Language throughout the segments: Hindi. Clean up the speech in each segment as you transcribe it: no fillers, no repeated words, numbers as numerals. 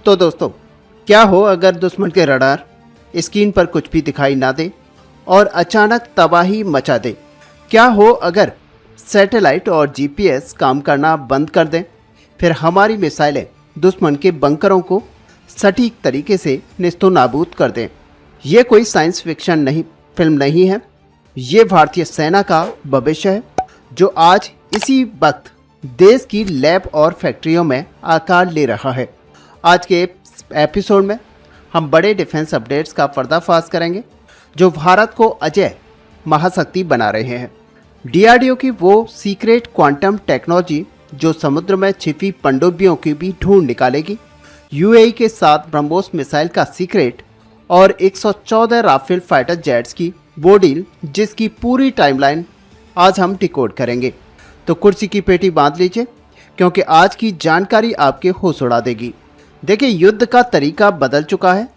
तो दोस्तों, क्या हो अगर दुश्मन के रडार स्क्रीन पर कुछ भी दिखाई ना दे और अचानक तबाही मचा दे? क्या हो अगर सैटेलाइट और जीपीएस काम करना बंद कर दें? फिर हमारी मिसाइलें दुश्मन के बंकरों को सटीक तरीके से निस्तो नाबूद कर दें। ये कोई साइंस फिक्शन फिल्म नहीं है, ये भारतीय सेना का भविष्य है जो आज इसी वक्त देश की लैब और फैक्ट्रियों में आकार ले रहा है। आज के एपिसोड में हम बड़े डिफेंस अपडेट्स का पर्दाफाश करेंगे जो भारत को अजय महाशक्ति बना रहे हैं। डीआरडीओ की वो सीक्रेट क्वांटम टेक्नोलॉजी जो समुद्र में छिपी पनडुब्बियों की भी ढूंढ निकालेगी, यूएई के साथ ब्रह्मोस मिसाइल का सीक्रेट और 114 राफेल फाइटर जेट्स की वो डील जिसकी पूरी टाइमलाइन आज हम डिकोड करेंगे। तो कुर्सी की पेटी बांध लीजिए क्योंकि आज की जानकारी आपके होश उड़ा देगी। देखिए, युद्ध का तरीका बदल चुका है।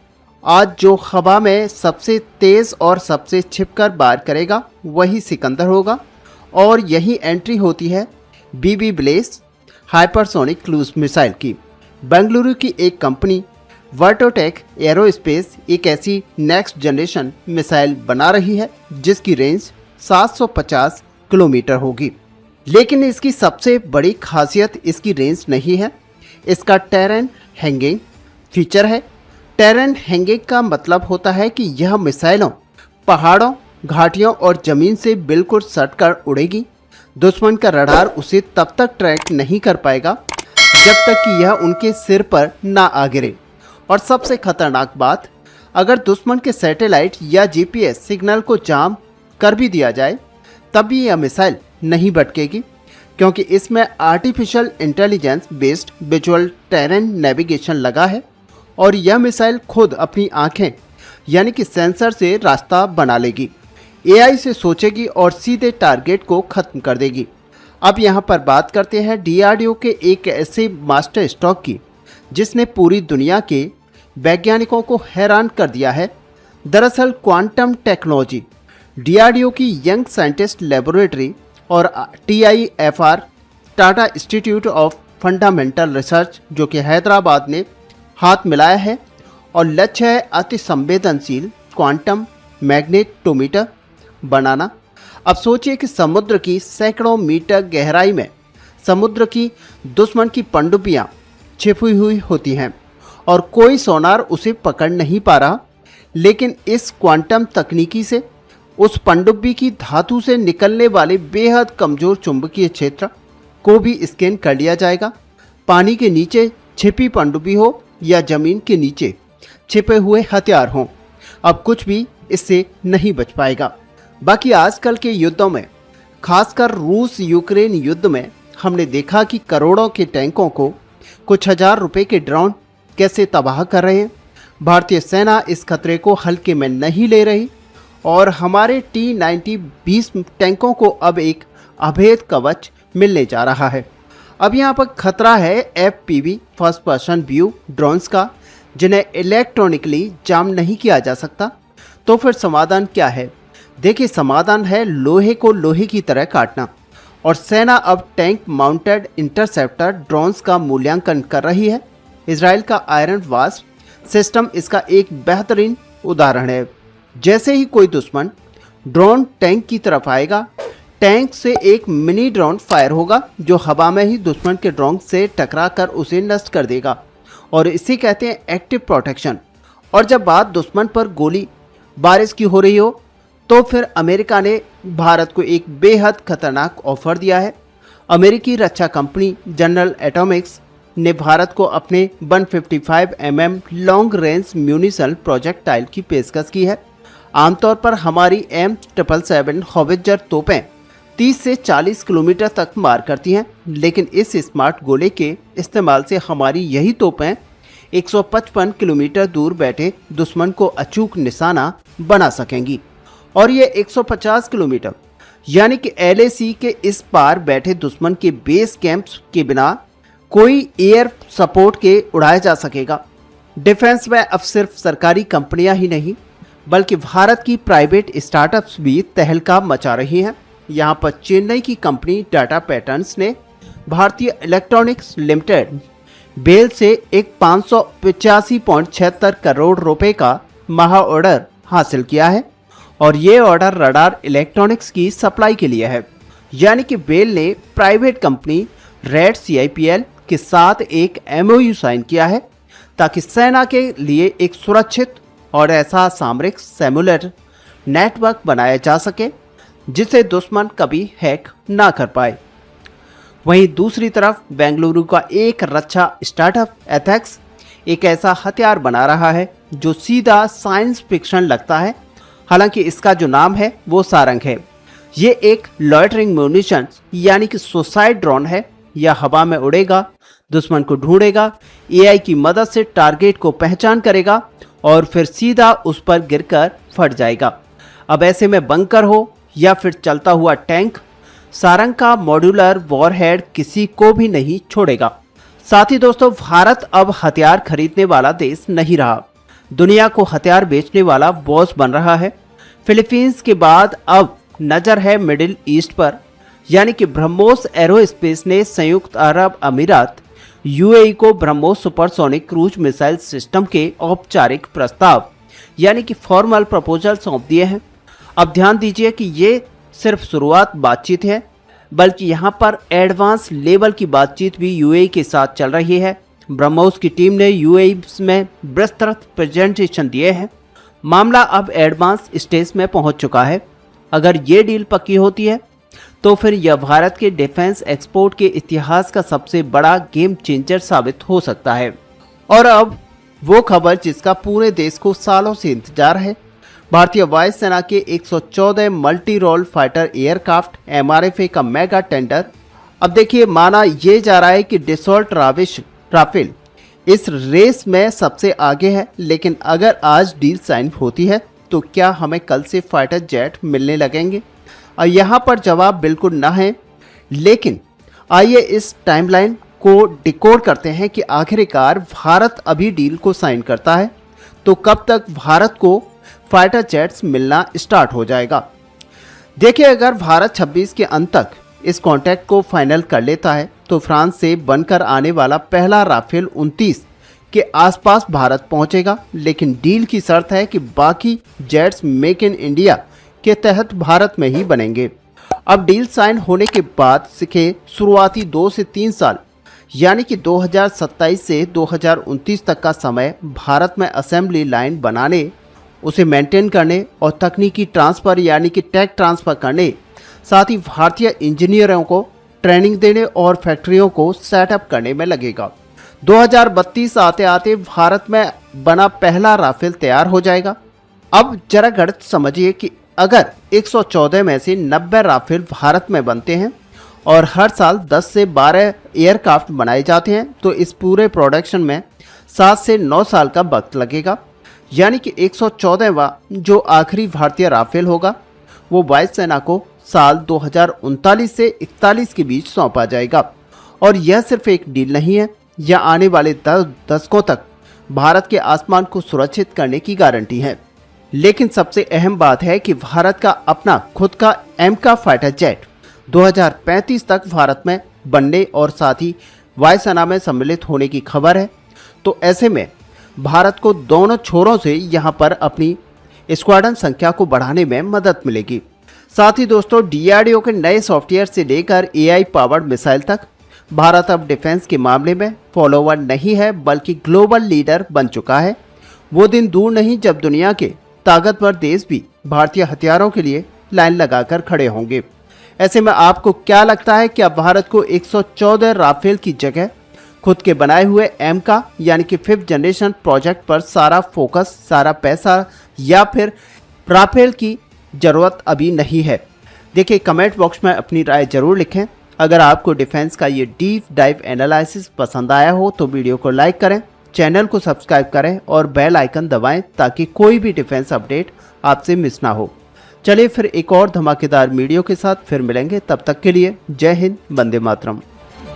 आज जो हवा में सबसे तेज और सबसे छिपकर वार करेगा वही सिकंदर होगा और यही एंट्री होती है बीबी ब्लेस हाइपरसोनिक क्रूज मिसाइल की। बेंगलुरु की एक कंपनी वर्टोटेक एरोस्पेस एक ऐसी नेक्स्ट जनरेशन मिसाइल बना रही है जिसकी रेंज 750 किलोमीटर होगी। लेकिन इसकी सबसे बड़ी खासियत इसकी रेंज नहीं है, इसका टेरेन हैंगिंग फीचर है। टेरेन हैंगिंग का मतलब होता है कि यह मिसाइलों पहाड़ों, घाटियों और ज़मीन से बिल्कुल सटकर उड़ेगी। दुश्मन का रडार उसे तब तक ट्रैक नहीं कर पाएगा जब तक कि यह उनके सिर पर ना आ गिरे। और सबसे खतरनाक बात, अगर दुश्मन के सैटेलाइट या जीपीएस सिग्नल को जाम कर भी दिया जाए तब भी यह मिसाइल नहीं भटकेगी क्योंकि इसमें artificial intelligence based visual terrain navigation लगा है और यह मिसाइल खुद अपनी आंखें यानी कि सेंसर से रास्ता बना लेगी, एआई से सोचेगी और सीधे टारगेट को खत्म कर देगी। अब यहाँ पर बात करते हैं डीआरडीओ के एक ऐसे मास्टर स्ट्रोक की जिसने पूरी दुनिया के वैज्ञानिकों को हैरान कर दिया है। दरअसल क्वांटम टेक्नोलॉजी डीआरडीओ की यंग साइंटिस्ट लेबोरेटरी और TIFR Tata institute of fundamental research जो कि हैदराबाद ने हाथ मिलाया है और लक्ष्य है अति संवेदनशील क्वांटम मैग्नेटोमीटर बनाना। अब सोचिए कि समुद्र की सैकड़ों मीटर गहराई में समुद्र की दुश्मन की पनडुब्बियां छिपी हुई होती हैं और कोई सोनार उसे पकड़ नहीं पा रहा, लेकिन इस क्वांटम तकनीकी से उस पनडुब्बी की धातु से निकलने वाले बेहद कमजोर चुंबकीय क्षेत्र को भी स्कैन कर लिया जाएगा। पानी के नीचे छिपी पनडुब्बी हो या जमीन के नीचे छिपे हुए हथियार हों, अब कुछ भी इससे नहीं बच पाएगा। बाकी आजकल के युद्धों में, खासकर रूस यूक्रेन युद्ध में, हमने देखा कि करोड़ों के टैंकों को कुछ हजार रुपए के ड्रोन कैसे तबाह कर रहे हैं। भारतीय सेना इस खतरे को हल्के में नहीं ले रही और हमारे T-90-20 टैंकों को अब एक अभेद कवच मिलने जा रहा है। अब यहाँ पर खतरा है FPV first person view drones का जिन्हें इलेक्ट्रॉनिकली जाम नहीं किया जा सकता। तो फिर समाधान क्या है? देखिए, समाधान है लोहे को लोहे की तरह काटना और सेना अब टैंक माउंटेड इंटरसेप्टर ड्रोन्स का मूल्यांकन कर रही है। इजराइल का आयरन वास्प सिस्टम इसका एक बेहतरीन उदाहरण है। जैसे ही कोई दुश्मन ड्रोन टैंक की तरफ आएगा, टैंक से एक मिनी ड्रोन फायर होगा जो हवा में ही दुश्मन के ड्रोन से टकरा कर उसे नष्ट कर देगा और इसे कहते हैं एक्टिव प्रोटेक्शन। और जब बात दुश्मन पर गोली बारिश की हो रही हो तो फिर अमेरिका ने भारत को एक बेहद खतरनाक ऑफर दिया है। अमेरिकी रक्षा कंपनी जनरल एटॉमिक्स ने भारत को अपने 155 mm long range munition projectile की पेशकश की है। आमतौर पर हमारी M777 हॉवित्जर तोपें 30 से 40 किलोमीटर तक मार करती हैं, लेकिन इस स्मार्ट गोले के इस्तेमाल से हमारी यही तोपें 155 किलोमीटर दूर बैठे दुश्मन को अचूक निशाना बना सकेंगी। और ये 150 किलोमीटर यानी कि LAC के इस पार बैठे दुश्मन के बेस कैंप्स के बिना कोई एयर सपोर्ट के उड़ाया जा सकेगा। डिफेंस में अब सिर्फ सरकारी कंपनियां ही नहीं बल्कि भारत की प्राइवेट स्टार्टअप्स भी तहलका मचा रही हैं। यहाँ पर चेन्नई की कंपनी टाटा पैटर्न्स ने भारतीय इलेक्ट्रॉनिक्स लिमिटेड बेल से एक 585.76 करोड़ रुपए का महा ऑर्डर हासिल किया है और ये ऑर्डर रडार इलेक्ट्रॉनिक्स की सप्लाई के लिए है। यानी कि बेल ने प्राइवेट कंपनी रेड CIPL के साथ एक MOU साइन किया है ताकि सेना के लिए एक सुरक्षित और ऐसा सामरिक सिम्युलेटर नेटवर्क बनाया जा सके जिसे दुश्मन कभी हैक ना कर पाए। वहीं दूसरी तरफ बेंगलुरु का एक रक्षा स्टार्टअप एथेक्स एक ऐसा हथियार बना रहा है जो सीधा साइंस फिक्शन लगता है। हालांकि इसका जो नाम है वो सारंग है। ये एक लॉयटरिंग म्यूनिशन यानी कि सुसाइड ड्रोन है। यह हवा में उड़ेगा, दुश्मन को ढूंढेगा, AI की मदद से टारगेट को पहचान करेगा और फिर सीधा उस पर गिरकर फट जाएगा। अब ऐसे में बंकर हो या फिर चलता हुआ टैंक, सारंग का मॉड्यूलर वॉरहेड किसी को भी नहीं छोड़ेगा। साथ ही दोस्तों, भारत अब हथियार खरीदने वाला देश नहीं रहा, दुनिया को हथियार बेचने वाला बॉस बन रहा है। फिलीपींस के बाद अब नजर है मिडिल ईस्ट पर, यानी कि ब्रह्मोस एरोस्पेस ने संयुक्त अरब अमीरात UAE को BrahMos supersonic cruise missile system के औपचारिक प्रस्ताव यानी कि फॉर्मल प्रपोजल सौंप दिए हैं। अब ध्यान दीजिए कि ये सिर्फ शुरुआत बातचीत है, बल्कि यहाँ पर एडवांस लेवल की बातचीत भी UAE के साथ चल रही है। ब्रह्मोस की टीम ने UAE में विस्तृत प्रेजेंटेशन दिए हैं। मामला अब एडवांस स्टेज में पहुंच चुका है। अगर ये डील पक्की होती है तो फिर यह भारत के डिफेंस एक्सपोर्ट के इतिहास का सबसे बड़ा गेम चेंजर साबित हो सकता है। और अब वो खबर जिसका पूरे देश को सालों से इंतजार है। भारतीय वायुसेना के 114 multi role fighter aircraft MRFA का मेगा टेंडर। अब देखिए, माना ये जा रहा है कि डसॉल्ट राफेल इस रेस में सबसे आगे है, लेकिन अगर आज डील साइन होती है तो क्या हमें कल से फाइटर जेट मिलने लगेंगे? और यहाँ पर जवाब बिल्कुल ना है। लेकिन आइए इस टाइमलाइन को डिकोड करते हैं कि आखिरकार भारत अभी डील को साइन करता है तो कब तक भारत को फाइटर जेट्स मिलना स्टार्ट हो जाएगा। देखिए, अगर भारत 26 के अंत तक इस कॉन्ट्रैक्ट को फाइनल कर लेता है तो फ्रांस से बनकर आने वाला पहला राफेल 29 के आसपास भारत पहुंचेगा। लेकिन डील की शर्त है कि बाकी जेट्स मेक इन इंडिया के तहत भारत में ही बनेंगे। अब डील साइन होने के बाद के शुरुआती 2 से 3 साल यानी कि 2027 से 2029 तक का समय भारत में असेंबली लाइन बनाने, उसे मेंटेन करने और तकनीकी ट्रांसफ़र यानी कि टेक ट्रांसफ़र करने, साथ ही भारतीय इंजीनियरों को ट्रेनिंग देने और फैक्ट्रियों को सेटअप करने में लगेगा। 2032 आते आते भारत में बना पहला राफेल तैयार हो जाएगा। अब जरा गणित समझिए कि अगर 114 में से 90 राफेल भारत में बनते हैं और हर साल 10 से 12 एयरक्राफ्ट बनाए जाते हैं तो इस पूरे प्रोडक्शन में 7 से 9 साल का वक्त लगेगा। यानी कि 114वां जो आखिरी भारतीय राफेल होगा वो वायुसेना को साल 2039 से 41 के बीच सौंपा जाएगा। और यह सिर्फ एक डील नहीं है, यह आने वाले 10 दशकों तक भारत के आसमान को सुरक्षित करने की गारंटी है। लेकिन सबसे अहम बात है कि भारत का अपना खुद का MK फाइटर जेट 2035 तक भारत में बनने और साथ ही वायुसेना में सम्मिलित होने की खबर है। तो ऐसे में भारत को दोनों छोरों से यहां पर अपनी स्क्वाड्रन संख्या को बढ़ाने में मदद मिलेगी। साथ ही दोस्तों, DRDO के नए सॉफ्टवेयर से लेकर AI पावर्ड मिसाइल तक भारत अब डिफेंस के मामले में फॉलोवर नहीं है बल्कि ग्लोबल लीडर बन चुका है। वो दिन दूर नहीं जब दुनिया के ताकतवर देश भी भारतीय हथियारों के लिए लाइन लगाकर खड़े होंगे। ऐसे में आपको क्या लगता है, क्या भारत को 114 राफेल की जगह खुद के बनाए हुए MK यानी कि 5th जनरेशन प्रोजेक्ट पर सारा फोकस, सारा पैसा, या फिर राफेल की ज़रूरत अभी नहीं है? देखिए, कमेंट बॉक्स में अपनी राय जरूर लिखें। अगर आपको डिफेंस का ये डीप डाइव एनालिसिस पसंद आया हो तो वीडियो को लाइक करें, चैनल को सब्सक्राइब करें और बेल आइकन दबाएं ताकि कोई भी डिफेंस अपडेट आपसे मिस ना हो। चलिए फिर एक और धमाकेदार वीडियो के साथ फिर मिलेंगे, तब तक के लिए जय हिंद, वंदे मातरम।